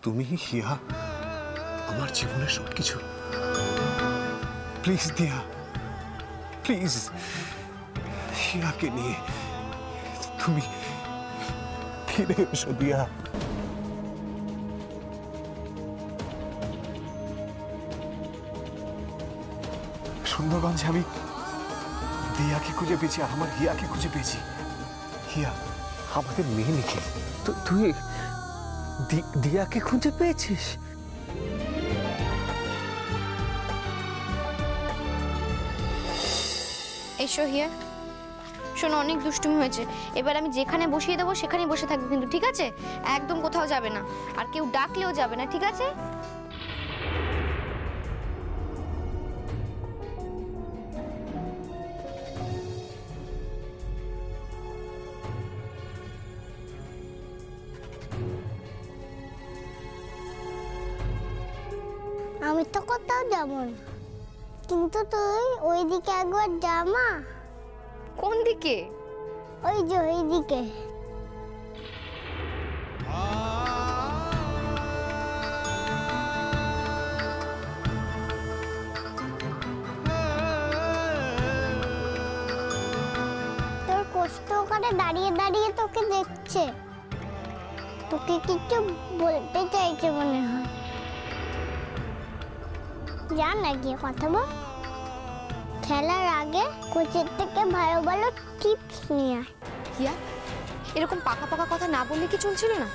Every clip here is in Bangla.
তুমি হিয়া আমার জীবনের সবকিছু। প্লিজ দিয়া, প্লিজ হিয়াকে নিয়ে তুমি ফিরে এসো দিয়া। সুন্দরগঞ্জে আমি দিয়াকে খুঁজে পেয়েছি আর আমার হিয়াকে খুঁজে পেয়েছি। হিয়া আমাদের মেয়ে নিখিল। তো তুই দিয়াকে খুঁজে পেয়েছিস? এসো হিয়া, শোনো অনেক দুষ্টুমি হয়েছে, এবার আমি যেখানে বসিয়ে দেবো সেখানেই বসে থাকবে কিন্তু, ঠিক আছে? একদম কোথাও যাবে না, আর কেউ ডাকলেও যাবে না, ঠিক আছে? আমি তো কোথাও যাব না, কিন্তু তুই ওইদিকে একবার যা মা। কোন দিকে? ওই যে ওইদিকে। তোর কষ্ট করে দাঁড়িয়ে দাঁড়িয়ে তোকে দেখছে, তোকে কিছু বলতে চাইছে মনে হয়। যা না গিয়ে কথা বল। খেলার আগে কোচের থেকে ভালো ভালো টিপস নিয়ে আয়। হিয়া, এরকম পাকা পাকা কথা না বললে কি চলছিল না?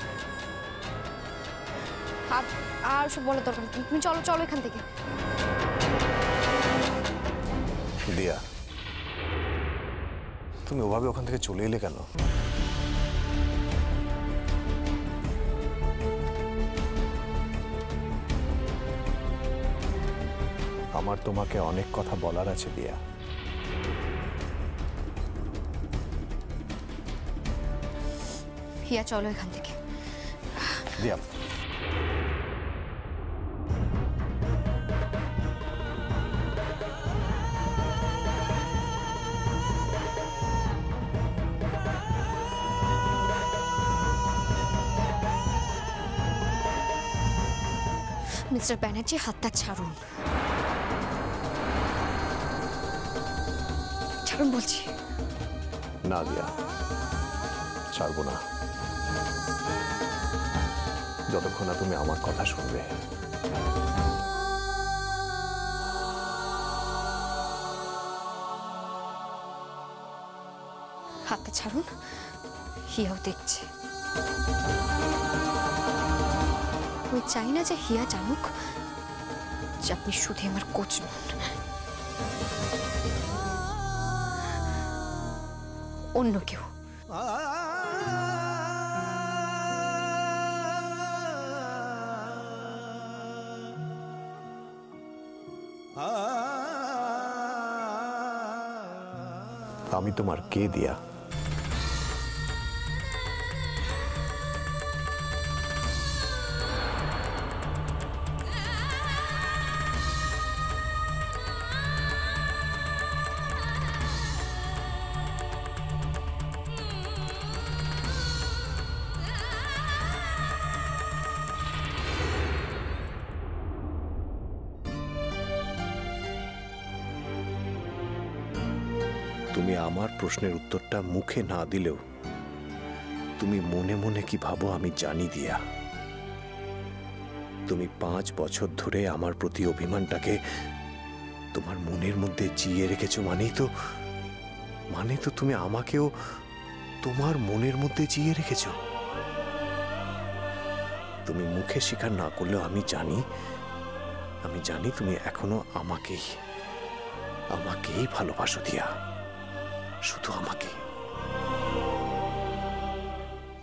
আর সব বলার দরকার নেই, তুমি চলো চলো এখান থেকে। দিয়া, তুমি ওভাবে ওখান থেকে চলে এলে কেন? আমার তোমাকে অনেক কথা বলার আছে দিয়া। হিয়া চলো এখান থেকে। দিয়া, মিস্টার ব্যানার্জি, হাতটা ছাড়ুন, ছাড়ুন বলছি। না দিয়া, ছাড়বো না যতক্ষণ না তুমি আমার কথা শুনবে। হাতটা ছাড়ুন, হিয়াও দেখছে। আমি চাই না যে হিয়া জানুক যে আপনি শুধু আমার কোচ নন, অন্য কেউ। আমি তোমার কে দিয়া? তুমি আমার প্রশ্নের উত্তরটা মুখে না দিলেও তুমি মনে মনে কি ভাবো আমি জানি দিয়া। তুমি 5 বছর ধরে আমার প্রতি অভিমানটাকে তোমার মনের মধ্যে জিয়ে রেখেছো, মানে তো তুমি আমাকেও তোমার মনের মধ্যে জিয়ে রেখেছো। তুমি মুখে স্বীকার না করলেও আমি জানি তুমি এখনো আমাকেই ভালোবাসো দিয়া, শুধু আমাকে।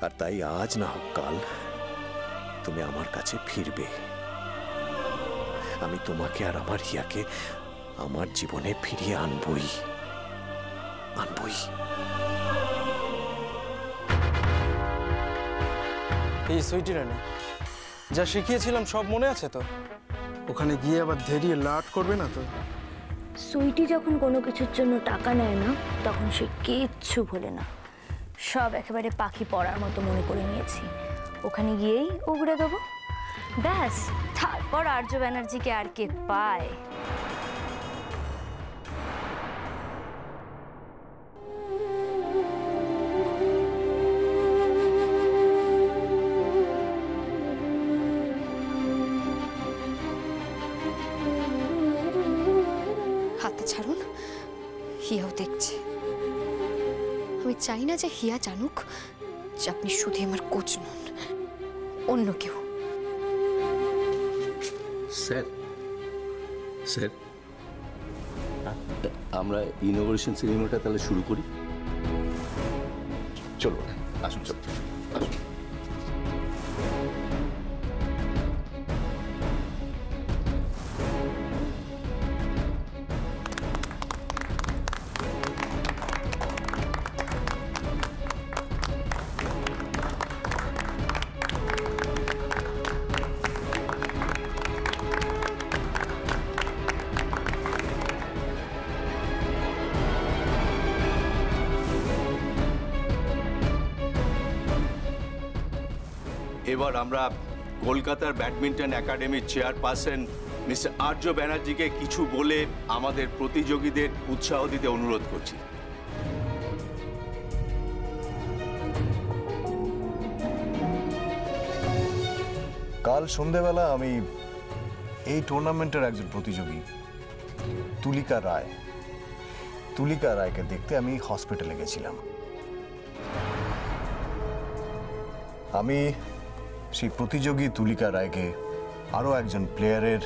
আর তাই আজ না হোক কাল তুমি আমার কাছে ফিরবে। আমি তোমাকে আর আমার হিয়াকে আমার জীবনে ফিরিয়ে আনবই। এই সুইটি রানী, যা শিখিয়েছিলাম সব মনে আছে তো? ওখানে গিয়ে আবার ধেরিয়ে লাট করবে না তো? সুইটি যখন কোনো কিছুর জন্য টাকা নেয় না তখন সে কিচ্ছু ভোলে না, সব একেবারে পাখি পড়ার মতো মনে করে নিয়েছি। ওখানে গিয়েই উগড়ে দেবো। ব্যাস তারপর আর্য ব্যানার্জিকে আর কে পায়? হাতটা ছাড়ুন, হিয়াও দেখছে। আমি চাই না যে হিয়া জানুক যে আপনি শুধু আমার কোচ নন, অন্য কেউ। স্যার স্যার আমরা ইনোগ্রেশন সেরিমনিটা তাহলে শুরু করি। চলো আসুন, চলো আসুন। এবার আমরা কলকাতার ব্যাডমিন্টন একাডেমির চেয়ারপারসন মিস্টার আর্য ব্যানার্জিকে কিছু বলে আমাদের প্রতিযোগীদের উৎসাহ দিতে অনুরোধ করছি। কাল সন্ধেবেলা আমি এই টুর্নামেন্টের একজন প্রতিযোগী তুলিকা রায়কে দেখতে আমি হসপিটালে গেছিলাম। আমি সেই প্রতিযোগী তুলিকা রায়কে আরও একজন প্লেয়ারের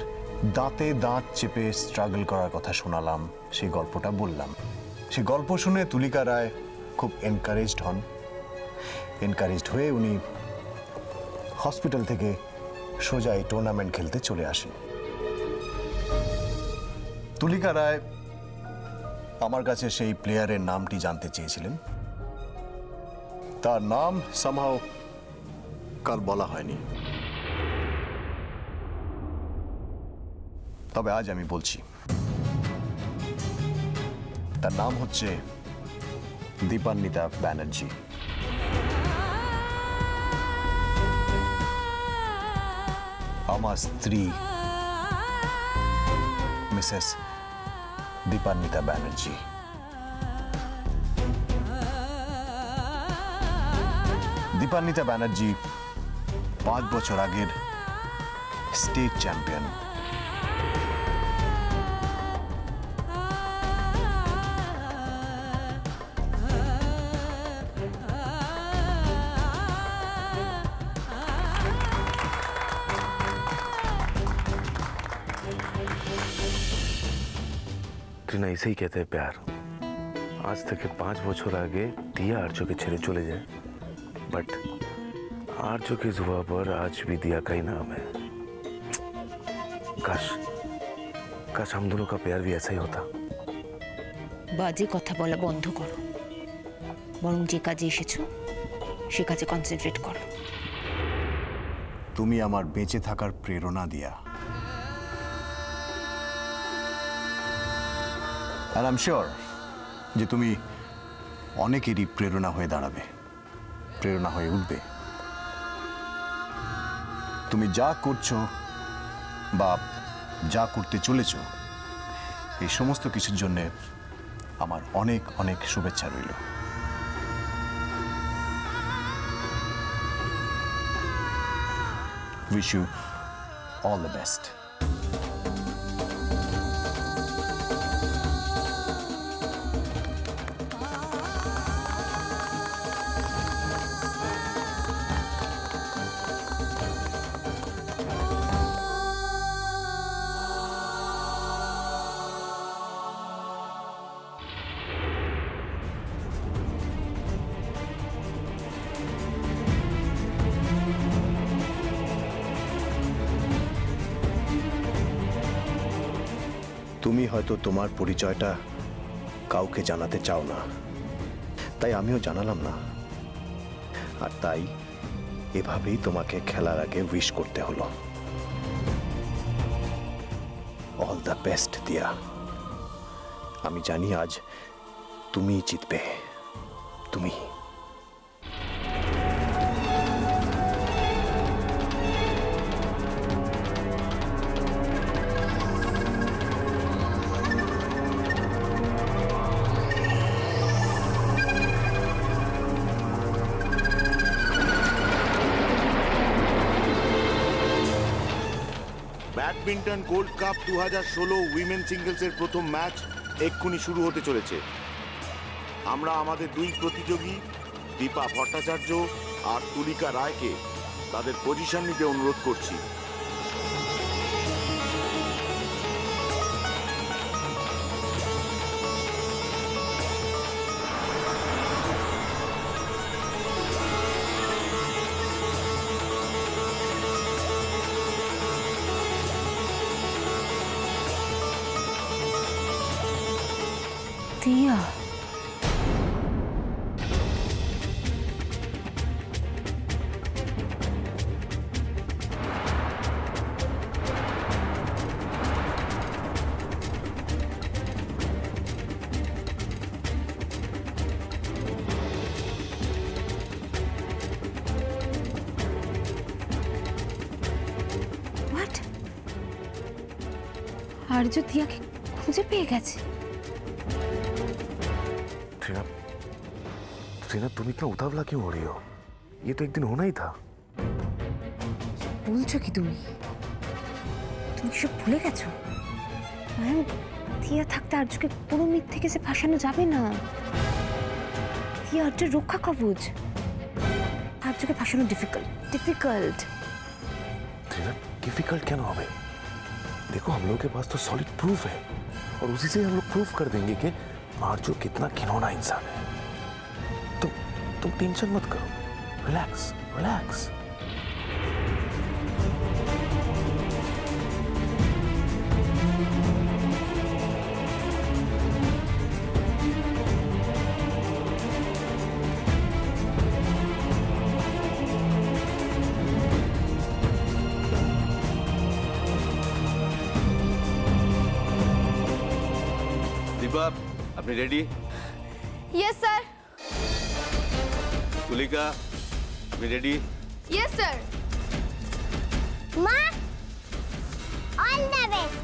দাঁতে দাঁত চেপে স্ট্রাগল করার কথা শোনালাম, সেই গল্পটা বললাম। সেই গল্প শুনে তুলিকা রায় খুব এনকারেজড হয়ে উনি হসপিটাল থেকে সোজা এই টুর্নামেন্ট খেলতে চলে আসেন। তুলিকা রায় আমার কাছে সেই প্লেয়ারের নামটি জানতে চেয়েছিলেন। তার নাম সামহাও কাল বলা হয়নি, তবে আজ আমি বলছি। তার নাম হচ্ছে দীপান্বিতা ব্যানার্জি। আমার স্ত্রী মিসেস দীপান্বিতা ব্যানার্জি। দীপান্বিতা ব্যানার্জি 5 বছর আগের স্টেট চ্যাম্পিয়ন। টিনা ऐसे ही कहते हैं प्यार। आज तक के 5 বছর আগে दिया आर्चो के ছেড়ে चले जाए, बट आर्चो की जुबान पर आज भी दिया का ही नाम है। काश हम दोनों का प्यार भी ऐसा ही होता। বাজে কথা বলা বন্ধ করো, বরং যে কাজে এসেছো সে কাজে কনসেন্ট্রেট করো। তুমি আমার বেঁচে থাকার প্রেরণা দিয়া। আর আই এম শিওর যে তুমি অনেকেরই প্রেরণা হয়ে দাঁড়াবে, প্রেরণা হয়ে উঠবে। তুমি যা করছো বা যা করতে চলেছ, এই সমস্ত কিছুর জন্য আমার অনেক অনেক শুভেচ্ছা রইল। Wish you all the best. তুমি হয়তো তোমার পরিচয়টা কাউকে জানাতে চাও না, তাই আমিও জানালাম না। আর তাই এভাবেই তোমাকে খেলার আগে উইশ করতে হলো। অল দ্য বেস্ট দিয়া। আমি জানি আজ তুমিই জিতবে, তুমি। ব্যাডমিন্টন গোল্ড কাপ 2016 উইমেন সিঙ্গলসের প্রথম ম্যাচ এক্ষুনি শুরু হতে চলেছে। আমরা আমাদের দুই প্রতিযোগী দীপা ভট্টাচার্য আর তুলিকা রায়কে তাদের পজিশন নিতে অনুরোধ করছি। দিয়া, হোয়াট? আর্য দিয়াকে খুঁজে পেয়ে গেছে। ट्रीना, तुम इतना उतावला क्यों हो रही हो? ये तो एक दिन होना ही था। বলছো কি তুমি? তুমি কি সব ভুলে গেছো? ম্যাম, দিয়া থাকতে আর্যকে পুরো মিথ্যে কেসে ফাঁসানো যাবে না। দিয়া আর্যের রক্ষা কবচ। আর্যকে ফাঁসানো डिफिकल्ट। ट्रीना, डिफिकल्ट क्या ना होवे? देखो, हम लोगों के पास तो सॉलिड प्रूफ है और उसी से हम लोग प्रूफ कर देंगे कि आर्जो कितना घिनौना इंसान है। तुम टेंशन मत करो, रिलैक्स। দীপা, আপনি রেডি? Yes sir. তুলিকা, আপনি রেডি? Yes sir. মা, অল দ্য বেস্ট।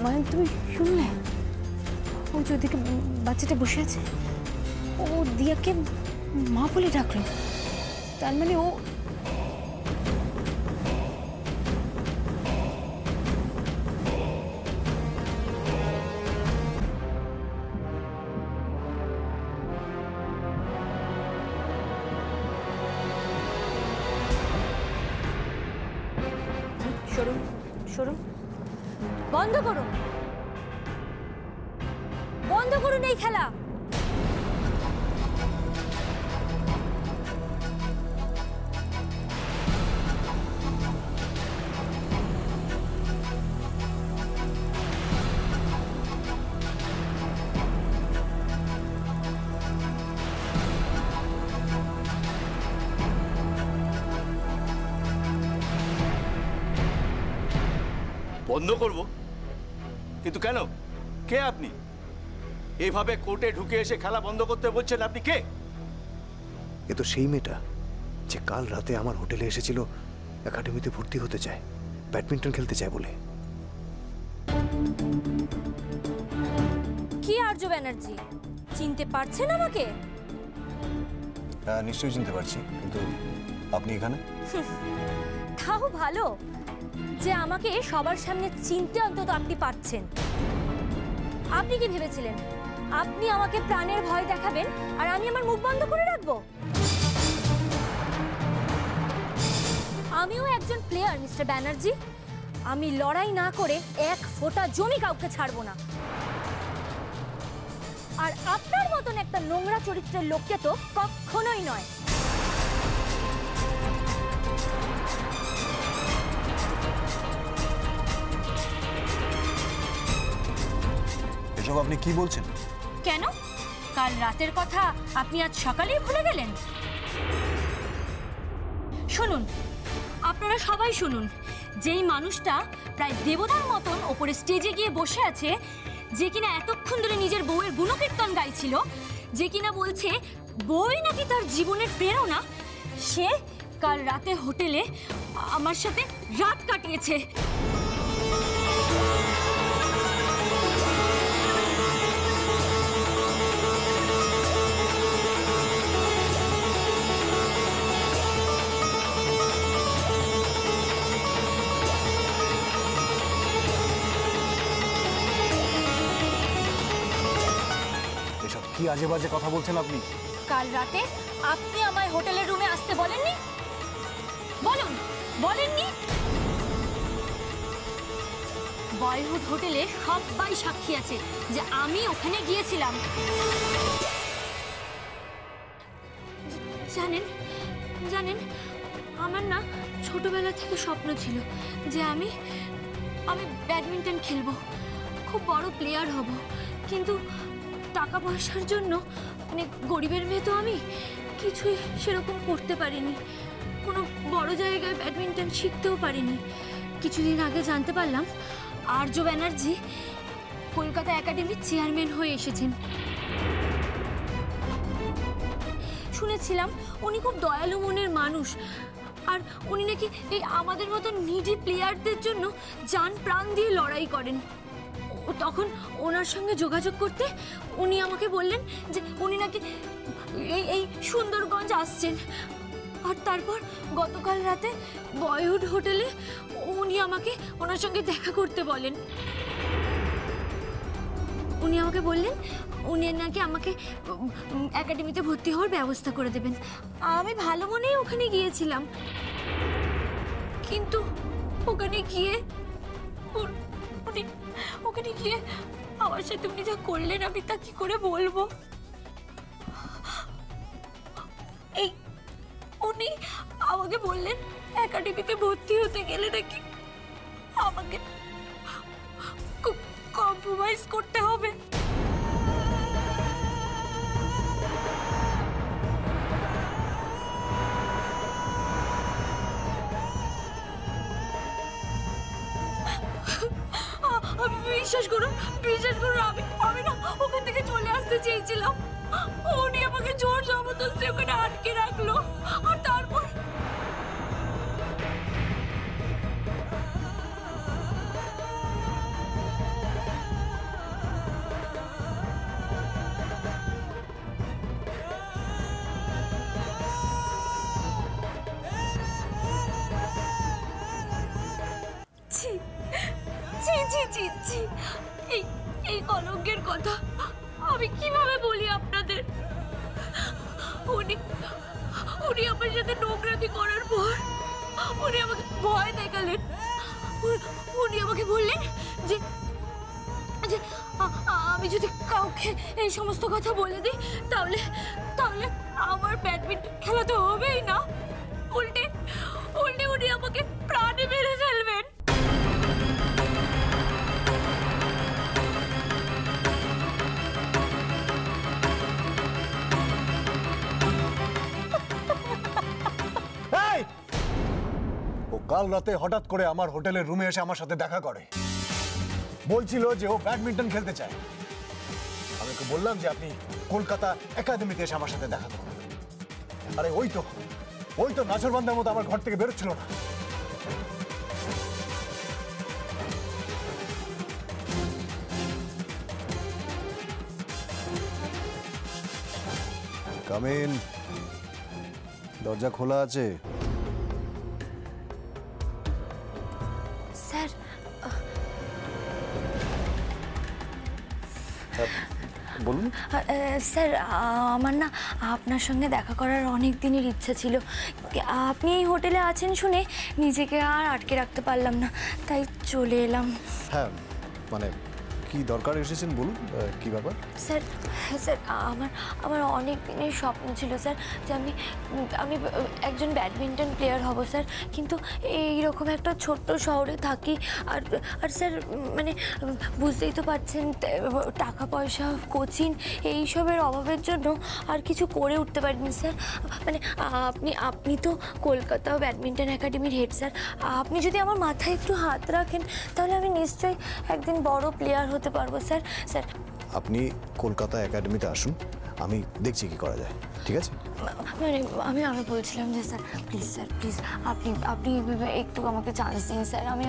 মানে তুমি শুনলে? ও যে ওদিকে বাচ্চাটা বসে আছে, ও দিয়াকে মা বলে ডাকলো। তার মানে ও সরুন, বন্ধ করুন এই খেলা। বন্ধ করব? কিন্তু কেন? কে আপনি? এইভাবে কোর্টে ঢুকে এসে খেলা বন্ধ করতে বলছেন? আপনি কে? এ তো সেই মেয়েটা যে কাল রাতে আমার হোটেলে এসেছিল, একাডেমিতে ভর্তি হতে চায়, ব্যাডমিন্টন খেলতে চায় বলে। কি আর্য ব্যানার্জি, চিনতে পারছেন আমাকে? হ্যাঁ, নিশ্চয়ই চিনতে পারছি, কিন্তু আপনি এখানে? তাও ভালো যে আমাকে সবার সামনে চিনতে অন্তত আপনি পারছেন। আপনি কি ভেবেছিলেন আপনি আমাকে প্রাণের ভয় দেখাবেন আর আমি আমার মুখ বন্ধ করে রাখবো? আমিও একজন প্লেয়ার মিস্টার ব্যানার্জি। আমি লড়াই না করে এক ফোঁটা জমি কাউকে ছাড়বো না। আর আপনার মতন একটা নোংরা চরিত্রের লোককে তো কখনোই নয়। এসব আপনি কি বলছেন? কেন? কাল রাতের কথা আপনি আজ সকালেই ভুলে গেলেন? শুনুন, আপনারা সবাই শুনুন, যেই মানুষটা প্রায় দেবতার মতন ওপরে স্টেজে গিয়ে বসে আছে, যে কিনা এতক্ষণ ধরে নিজের বউয়ের গুণকীর্তন গাইছিল, যে কিনা বলছে বউই নাকি তার জীবনের প্রেরণা, সে কাল রাতে হোটেলে আমার সাথে রাত কাটিয়েছে। কি আজে বাজে কথা বলছেন আপনি? কাল রাতে আপনি আমায় হোটেলের রুমে আসতে বলেননি? বলুন, বলেননি? বয়হুড হোটেলে সবাই সাক্ষী আছে যে আমি ওখানে গিয়েছিলাম। জানেন জানেন আমার না ছোটবেলা থেকে স্বপ্ন ছিল যে আমি ব্যাডমিন্টন খেলবো, খুব বড় প্লেয়ার হব। কিন্তু টাকা পয়সার জন্য মানে গরিবের মেয়ে তো আমি কিছুই সেরকম করতে পারিনি, কোনো বড় জায়গায় ব্যাডমিন্টন শিখতেও পারিনি। কিছুদিন আগে জানতে পারলাম আর্য ব্যানার্জি কলকাতা একাডেমির চেয়ারম্যান হয়ে এসেছেন। শুনেছিলাম উনি খুব দয়ালু মনের মানুষ, আর উনি নাকি এই আমাদের মতো নিডি প্লেয়ারদের জন্য জান প্রাণ দিয়ে লড়াই করেন। তখন ওনার সঙ্গে যোগাযোগ করতে উনি আমাকে বললেন যে উনি নাকি এই সুন্দরগঞ্জ আসছেন। আর তারপর গতকাল রাতে বয়হুড হোটেলে উনি আমাকে ওনার সঙ্গে দেখা করতে বলেন। উনি আমাকে বললেন উনি নাকি আমাকে একাডেমিতে ভর্তি হওয়ার ব্যবস্থা করে দেবেন। আমি ভালো মনেই ওখানে গিয়েছিলাম, কিন্তু ওখানে গিয়ে আমার সাথে উনি যা করলেন আমি তা কি করে বলবো। উনি আমাকে বললেন একাডেমিতে ভর্তি হতে গেলে নাকি আমাকে কম্প্রোমাইজ করতে হবে। বিশ্বাস করুন আমি না ওখান থেকে চলে আসতে চেয়েছিলাম, উনি আমাকে জোর জবরদস্তি ওখানে আটকে রাখলো। আর তারপর এই কলঙ্কের কথা আমি কিভাবে বলি আপনাদের। উনি আমার সাথে নোংরামি করার পর উনি আমাকে ভয় দেখালেন। উনি আমাকে বললেন যে আমি যদি কাউকে এই সমস্ত কথা বলে দিই তাহলে আমার ব্যাডমিন্টন খেলা তো হবেই না, উল্টে উনি আমাকে প্রাণে মেরে ফেলবেন। কাল রাতে হঠাৎ করে আমার হোটেলের রুমে এসে আমার সাথে দেখা করে, বলছিল যে ও ব্যাডমিন্টন খেলতে চায়। আমি ওকে বললাম যে আপনি কলকাতা একাডেমিতে এসে আমার সাথে দেখা করুন। আরে ওই তো নাছরবান্দার মতো আমার ঘর থেকে বেরোচ্ছিল না। কাম ইন, দরজা খোলা আছে। স্যার বলুন। স্যার আমার না আপনার সঙ্গে দেখা করার অনেক দিনের ইচ্ছা ছিল। আপনি এই হোটেলে আছেন শুনে নিজেকে আর আটকে রাখতে পারলাম না, তাই চলে এলাম। হ্যাঁ মানে কি দরকার এসেছেন বলুন, কি ব্যাপার? স্যার আমার অনেক দিনের স্বপ্ন ছিল স্যার যে আমি একজন ব্যাডমিন্টন প্লেয়ার হব স্যার, কিন্তু এইরকম একটা ছোট্ট শহরে থাকি। আর স্যার মানে বুঝতেই তো পারছেন টাকা পয়সা কোচিং এইসবের অভাবের জন্য আর কিছু করে উঠতে পারিনি স্যার। মানে আপনি তো কলকাতা ব্যাডমিন্টন একাডেমির হেড স্যার, আপনি যদি আমার মাথায় একটু হাত রাখেন তাহলে আমি নিশ্চয়ই একদিন বড় প্লেয়ার হতে পারবো স্যার। স্যার আপনি কলকাতা একাডেমিতে আসুন, আমি দেখছি কি করা যায়, ঠিক আছে? মানে আমি বলছিলাম যে স্যার প্লিজ আপনি একটু আমাকে চান্স দিন স্যার। আমি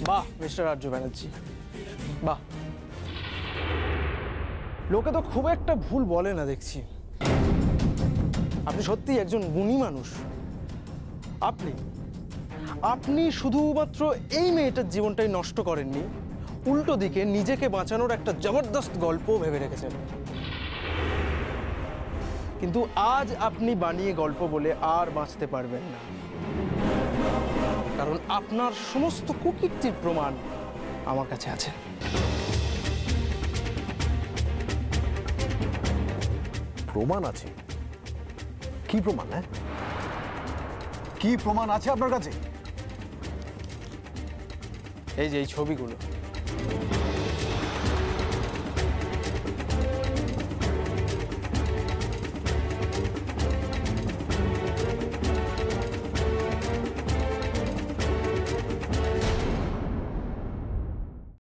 বাহ মিস্টার আর্য ব্যানার্জি, বাহ। লোকে তো খুব একটা ভুল বলে না দেখছি। আপনি সত্যি একজন গুণী মানুষ। আপনি শুধুমাত্র এই মেয়েটার জীবনটাই নষ্ট করেননি, উল্টো দিকে নিজেকে বাঁচানোর একটা জবরদস্ত গল্প ভেবে রেখেছেন। কিন্তু আজ আপনি বানিয়ে গল্প বলে আর বাঁচতে পারবেন না, কারণ আপনার সমস্ত কুকীর্তির প্রমাণ আমার কাছে আছে। প্রমাণ আছে? কি প্রমাণ? হ্যাঁ, কি প্রমাণ আছে আপনার কাছে? এই যে এই ছবিগুলো,